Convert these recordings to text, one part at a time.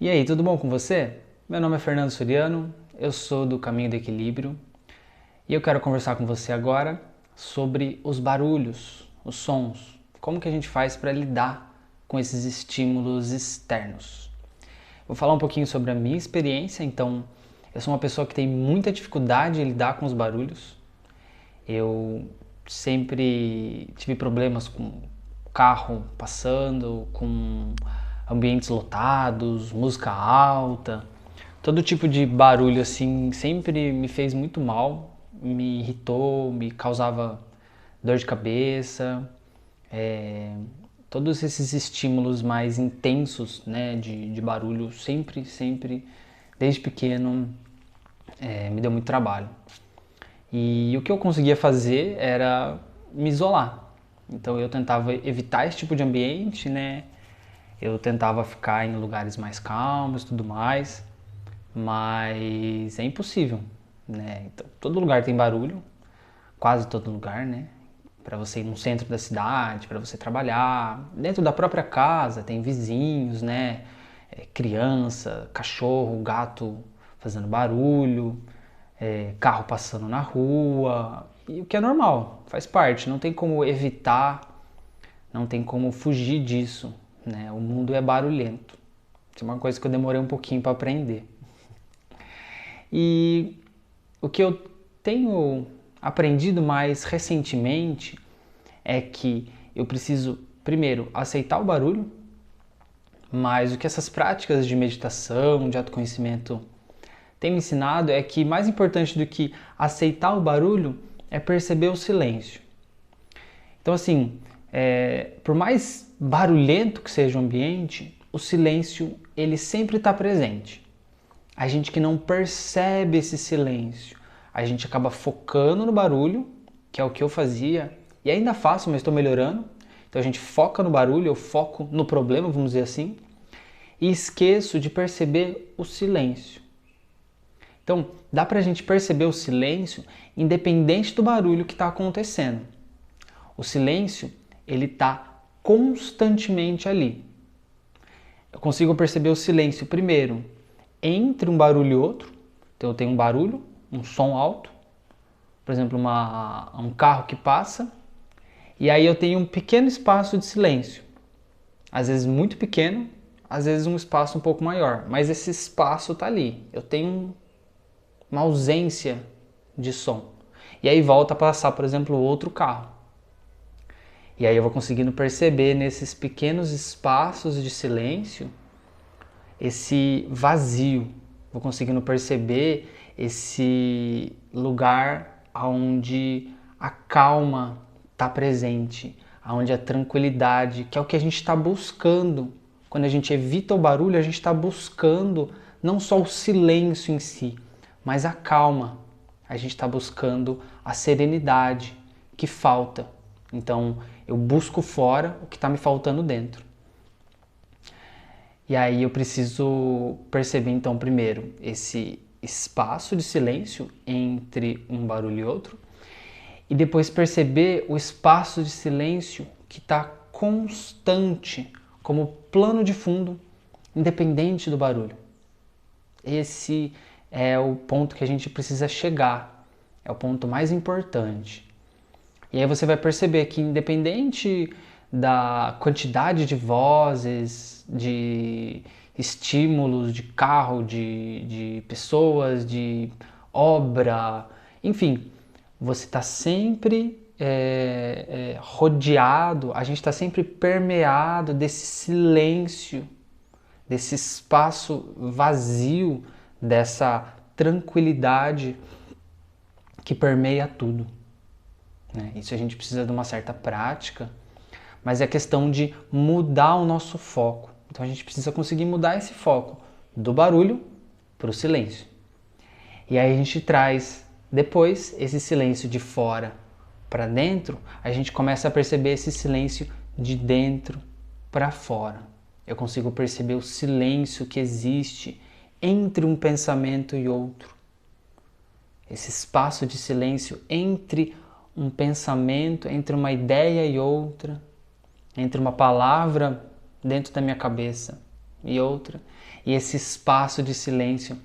E aí, tudo bom com você? Meu nome é Fernando Soriano, eu sou do Caminho do Equilíbrio e eu quero conversar com você agora sobre os barulhos, os sons, como que a gente faz para lidar com esses estímulos externos. Vou falar um pouquinho sobre a minha experiência, então eu sou uma pessoa que tem muita dificuldade em lidar com os barulhos. Eu sempre tive problemas com carro passando, com ambientes lotados, música alta. Todo tipo de barulho assim sempre me fez muito mal, me irritou, me causava dor de cabeça. É, Todos esses estímulos mais intensos, né, de barulho sempre, desde pequeno, me deu muito trabalho. E o que eu conseguia fazer era me isolar. Então eu tentava evitar esse tipo de ambiente, né? Eu tentava ficar em lugares mais calmos e tudo mais, mas é impossível, né? Então, todo lugar tem barulho, quase todo lugar, né? Para você ir no centro da cidade, para você trabalhar, dentro da própria casa tem vizinhos, né? Criança, cachorro, gato fazendo barulho, carro passando na rua, e o que é normal, faz parte, não tem como evitar, não tem como fugir disso, né? O mundo é barulhento. Isso é uma coisa que eu demorei um pouquinho para aprender. E o que eu tenho aprendido mais recentemente é que eu preciso, primeiro, aceitar o barulho, mas o que essas práticas de meditação, de autoconhecimento têm me ensinado é que mais importante do que aceitar o barulho é perceber o silêncio. Então, assim, por mais barulhento que seja o ambiente, o silêncio ele sempre está presente. A gente que não percebe esse silêncio, a gente acaba focando no barulho, que é o que eu fazia, e ainda faço, mas estou melhorando. Então a gente foca no barulho, eu foco no problema, vamos dizer assim, e esqueço de perceber o silêncio. Então, dá para a gente perceber o silêncio independente do barulho que está acontecendo. O silêncio, ele está constantemente ali. Eu consigo perceber o silêncio primeiro entre um barulho e outro. Então eu tenho um barulho, um som alto, por exemplo, um carro que passa, e aí eu tenho um pequeno espaço de silêncio. Às vezes muito pequeno, às vezes um espaço um pouco maior, mas esse espaço está ali. Eu tenho uma ausência de som. E aí volta a passar, por exemplo, outro carro. E aí eu vou conseguindo perceber nesses pequenos espaços de silêncio esse vazio. Vou conseguindo perceber esse lugar onde a calma está presente, onde a tranquilidade, que é o que a gente está buscando. Quando a gente evita o barulho, a gente está buscando não só o silêncio em si, mas a calma. A gente está buscando a serenidade que falta. Então eu busco fora o que está me faltando dentro. E aí eu preciso perceber então primeiro esse espaço de silêncio entre um barulho e outro, e depois perceber o espaço de silêncio que está constante como plano de fundo, independente do barulho. Esse é o ponto que a gente precisa chegar, é o ponto mais importante. E aí você vai perceber que independente da quantidade de vozes, de estímulos, de carro, de pessoas, de obra, enfim, você está sempre rodeado, a gente está sempre permeado desse silêncio, desse espaço vazio, dessa tranquilidade que permeia tudo, né? Isso a gente precisa de uma certa prática, mas é questão de mudar o nosso foco. Então a gente precisa conseguir mudar esse foco do barulho para o silêncio. E aí a gente traz depois esse silêncio de fora para dentro, a gente começa a perceber esse silêncio de dentro para fora. Eu consigo perceber o silêncio que existe entre um pensamento e outro. Esse espaço de silêncio entre um pensamento, entre uma ideia e outra, entre uma palavra dentro da minha cabeça. e outra. E esse espaço de silêncio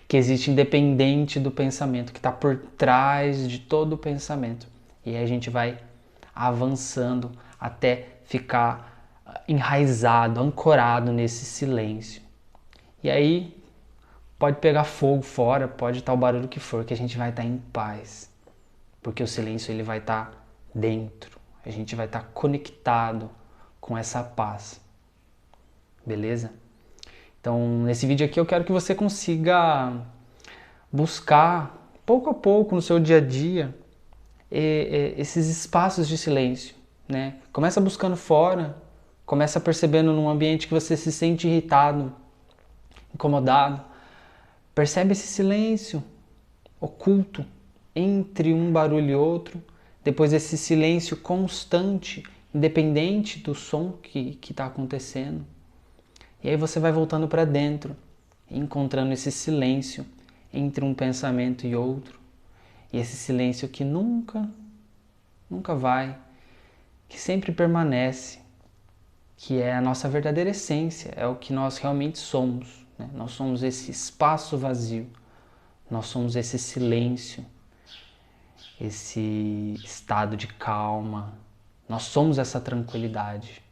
que existe independente do pensamento, que está por trás de todo o pensamento. E aí a gente vai avançando até ficar enraizado, ancorado nesse silêncio. E aí pode pegar fogo fora, pode estar o barulho que for, que a gente vai estar em paz. Porque o silêncio ele vai estar dentro. A gente vai estar conectado com essa paz. Beleza? Então, nesse vídeo aqui eu quero que você consiga buscar, pouco a pouco, no seu dia a dia, esses espaços de silêncio, né? Começa buscando fora, começa percebendo num ambiente que você se sente irritado, incomodado. Percebe esse silêncio oculto entre um barulho e outro, depois esse silêncio constante, independente do som que está acontecendo. E aí você vai voltando para dentro, encontrando esse silêncio entre um pensamento e outro. E esse silêncio que nunca vai, que sempre permanece, que é a nossa verdadeira essência, é o que nós realmente somos, né? Nós somos esse espaço vazio, nós somos esse silêncio, esse estado de calma, nós somos essa tranquilidade.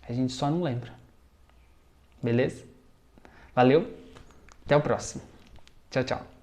A gente só não lembra. Beleza? Valeu? Até o próximo. Tchau, tchau.